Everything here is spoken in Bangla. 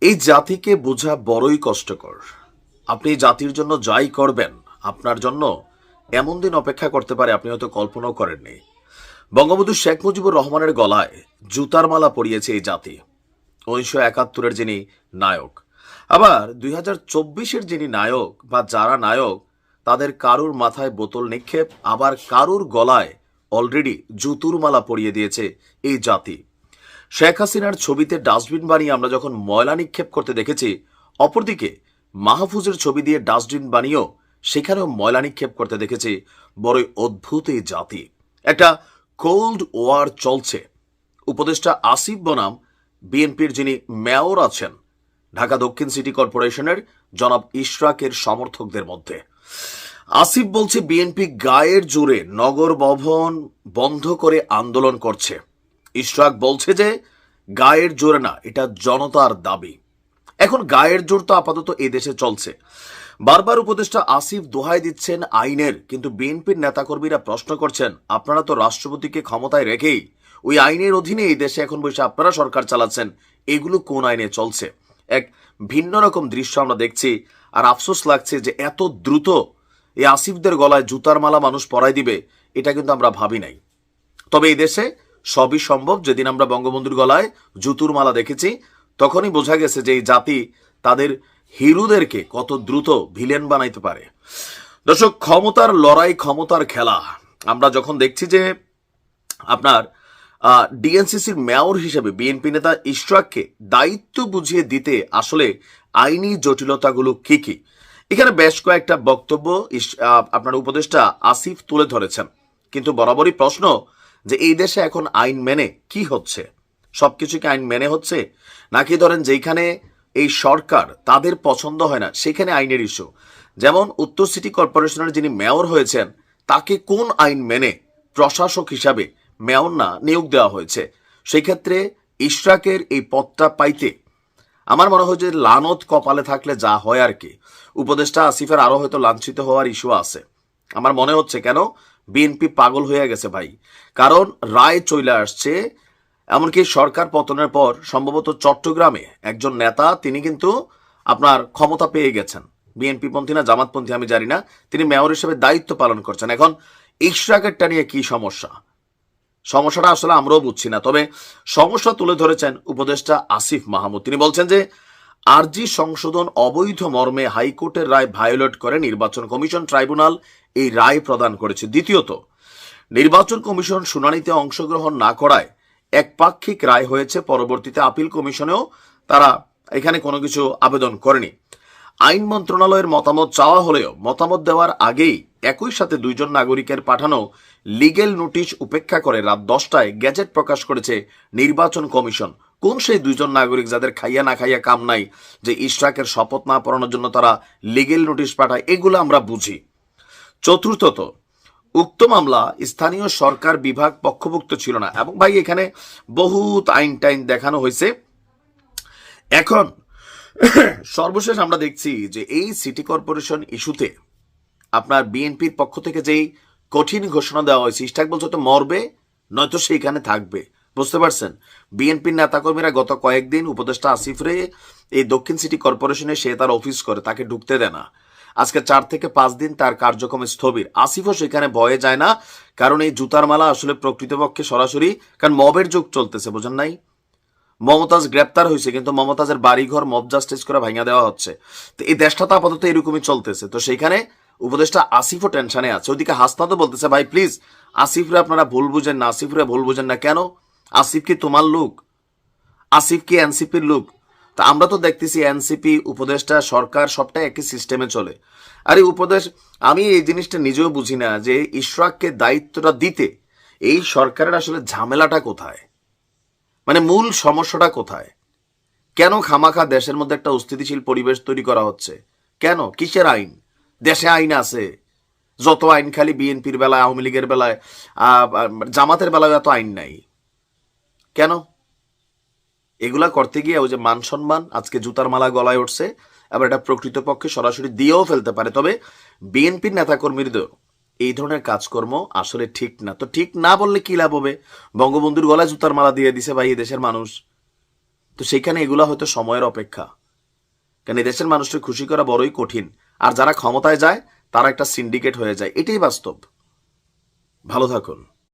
এই জাতিকে বোঝা বড়ই কষ্টকর। আপনি জাতির জন্য যাই করবেন, আপনার জন্য এমন দিন অপেক্ষা করতে পারে আপনি হয়তো কল্পনাও করেননি। বঙ্গবন্ধু শেখ মুজিবুর রহমানের গলায় জুতার মালা পরিয়েছে এই জাতি। 1971-এর যিনি নায়ক, আবার 2024-এর যিনি নায়ক বা যারা নায়ক, তাদের কারুর মাথায় বোতল নিক্ষেপ, আবার কারুর গলায় অলরেডি জুতুর মালা পরিয়ে দিয়েছে এই জাতি। শেখ হাসিনার ছবিতে ডাস্টবিন বানিয়ে আমরা যখন ময়লা নিক্ষেপ করতে দেখেছি, অপরদিকে মাহফুজের ছবি দিয়ে ডাস্টবিন বানিয়েও সেখানেও ময়লা নিক্ষেপ করতে দেখেছি। বড়ই অদ্ভুত এই জাতি। একটা কোল্ড ওয়ার চলছে। উপদেষ্টা আসিফ বনাম বিএনপির যিনি মেয়র আছেন ঢাকা দক্ষিণ সিটি কর্পোরেশনের জনাব ইশরাকের সমর্থকদের মধ্যে। আসিফ বলছে বিএনপি গায়ের জোরে নগর ভবন বন্ধ করে আন্দোলন করছে। ইশরাক বলছে যে গায়ের জোরে না, এটা জনতার দাবি। এখন গায়ের জোর তো আপাতত এই দেশে চলছে। বারবার উপদেষ্টা আসিফ দোহাই দিচ্ছেন আইনের, কিন্তু বিএনপির নেতাকর্মীরা প্রশ্ন করছেন আপনারা তো রাষ্ট্রপতিকে ক্ষমতায় রেখেই ওই আইনের অধীনে এই দেশে এখন বসে আপনারা সরকার চালাচ্ছেন, এগুলো কোন আইনে চলছে? এক ভিন্ন রকম দৃশ্য আমরা দেখছি। আর আফসোস লাগছে যে এত দ্রুত এই আসিফদের গলায় জুতার মালা মানুষ পরাই দিবে, এটা কিন্তু আমরা ভাবি নাই। তবে এই দেশে সবই সম্ভব। যেদিন আমরা বঙ্গবন্ধুর গলায় জুতুর মালা দেখেছি, তখনই বোঝা গেছে যে এই জাতি তাদের হিরোদেরকে কত দ্রুত ভিলেন বানাইতে পারে। দর্শক, ক্ষমতার লড়াই, ক্ষমতার খেলা। আমরা যখন দেখছি যে আপনার ডিএনসিসির মেয়র হিসেবে বিএনপি নেতা ইশরাককে দায়িত্ব বুঝিয়ে দিতে আসলে আইনি জটিলতাগুলো কি কি, এখানে বেশ কয়েকটা বক্তব্য আপনার উপদেষ্টা আসিফ তুলে ধরেছেন। কিন্তু বরাবরই প্রশ্ন যে এই দেশে এখন আইন মেনে কি হচ্ছে? সবকিছু কি আইন মেনে হচ্ছে, নাকি ধরেন যেখানে এই সরকার তাদের পছন্দ হয় না সেখানে আইনের ইস্যু? যেমন উত্তর সিটি কর্পোরেশনের যিনি মেয়র হয়েছেন, তাকে কোন আইন মেনে প্রশাসক হিসাবে মেয়র না নিয়োগ দেওয়া হয়েছে? সেই ক্ষেত্রে ইশরাকের এই পদটা পাইতে আমার মনে হয় যে লানত কপালে থাকলে যা হয় আর কি। উপদেষ্টা আসিফের আরো হয়তো লাঞ্ছিত হওয়ার ইস্যু আছে। আমার মনে হচ্ছে কেন বিএনপি পাগল হয়ে গেছে ভাই, কারণ রায় চলে আসছে। এমনকি সরকার পতনের পর সম্ভবত চট্টগ্রামে একজন নেতা, তিনি কিন্তু আপনার ক্ষমতা পেয়ে গেছেন, বিএনপি পন্থী না জামাতপন্থী আমি জানি না, তিনি মেয়র হিসেবে দায়িত্ব পালন করছেন। এখন ইশরাকেরটা নিয়ে কি সমস্যা? সমস্যাটা আসলে আমরাও বুঝছি না। তবে সমস্যা তুলে ধরেছেন উপদেষ্টা আসিফ মাহমুদ। তিনি বলছেন যে আরজি সংশোধন অবৈধ মর্মে হাইকোর্টের রায় ভায়োলেট করে নির্বাচন কমিশন ট্রাইব্যুনাল এই রায় প্রদান করেছে। দ্বিতীয়ত, নির্বাচন কমিশন শুনানিতে অংশগ্রহণ না করায় একপাক্ষিক রায় হয়েছে। পরবর্তীতে আপিল কমিশনেও তারা এখানে কোনো কিছু আবেদন করেনি। আইন মন্ত্রণালয়ের মতামত চাওয়া হলেও মতামত দেওয়ার আগেই একই সাথে দুইজন নাগরিকের পাঠানো লিগেল নোটিশ উপেক্ষা করে রাত 10টায় গেজেট প্রকাশ করেছে নির্বাচন কমিশন। কোন সেই দুইজন নাগরিক যাদের খাইয়া না খাইয়া কাম নাই যে ইশরাকের শপথ না পড়ানোর জন্য তারা লিগেল নোটিশ পাঠায়, এগুলো আমরা বুঝি। চতুর্থত, উক্ত মামলা স্থানীয় সরকার বিভাগ পক্ষভুক্ত ছিল না। এবং ভাই এখানে বহুত আইন টাইন দেখানো হয়েছে। এখন সর্বশেষ আমরা দেখছি যে এই সিটি কর্পোরেশন ইস্যুতে আপনার বিএনপির পক্ষ থেকে যেই কঠিন ঘোষণা দেওয়া হয়েছে, ইশরাক বলছে তো মরবে নয়তো সেইখানে থাকবে। বুঝতে পারছেন? বিএনপির নেতাকর্মীরা গত কয়েকদিন উপদেষ্টা আসিফরে এই দক্ষিণ সিটি কর্পোরেশনে সে তার অফিস করে, তাকে ঢুকতে দেয় না। আজকে 4 থেকে 5 দিন তার কার্যক্রম স্থবির। আসিফও সেখানে ভয়ে যায় না, কারণ এই জুতার মালা আসলে প্রকৃতপক্ষে সরাসরি, কারণ মবের যুগ চলতেছে, বোঝেন নাই? মমতাজ গ্রেপ্তার হয়েছে, কিন্তু মমতাজের বাড়িঘর মব জাস্টিস করে ভাঙা দেওয়া হচ্ছে। তো এই দেশটা তো আপাতত এরকমই চলতেছে। তো সেইখানে উপদেষ্টা আসিফও টেনশনে আছে। ওদিকে হাসনাতও বলতেছে ভাই প্লিজ আসিফরে আপনারা ভুল বুঝেন না, আসিফরে ভুল বুঝেন না। কেন? আসিফ কি তোমার লোক? আসিফ কি এনসিপির লোক? তা আমরা তো দেখতেছি এনসিপি, উপদেষ্টা, সরকার সবটাই একই সিস্টেমে চলে। আর এই উপদেশ, আমি এই জিনিসটা নিজেও বুঝি না যে ইশরাককে দায়িত্বটা দিতে এই সরকারের আসলে ঝামেলাটা কোথায়, মানে মূল সমস্যাটা কোথায়? কেন খামাখা দেশের মধ্যে একটা অস্থিতিশীল পরিবেশ তৈরি করা হচ্ছে? কেন? কিসের আইন? দেশে আইন আছে যত আইন, খালি বিএনপির বেলায়, আওয়ামী লীগের বেলায়, জামাতের বেলায় এত আইন নাই কেন? এগুলা করতে গিয়ে ওই যে মান সম্মান আজকে জুতার মালা গলায় উঠছে, আবার এটা প্রকৃতপক্ষে সরাসরি দিয়েও ফেলতে পারে। তবে বিএনপির নেতাকর্মীদের এই ধরনের কাজকর্ম আসলে ঠিক না। তো ঠিক না বললে কি লাভ হবে? বঙ্গবন্ধুর গলায় জুতার মালা দিয়ে দিছে ভাই এই দেশের মানুষ, তো সেখানে এগুলা হয়তো সময়ের অপেক্ষা। কারণ এই দেশের মানুষকে খুশি করা বড়ই কঠিন, আর যারা ক্ষমতায় যায় তারা একটা সিন্ডিকেট হয়ে যায়, এটাই বাস্তব। ভালো থাকুন।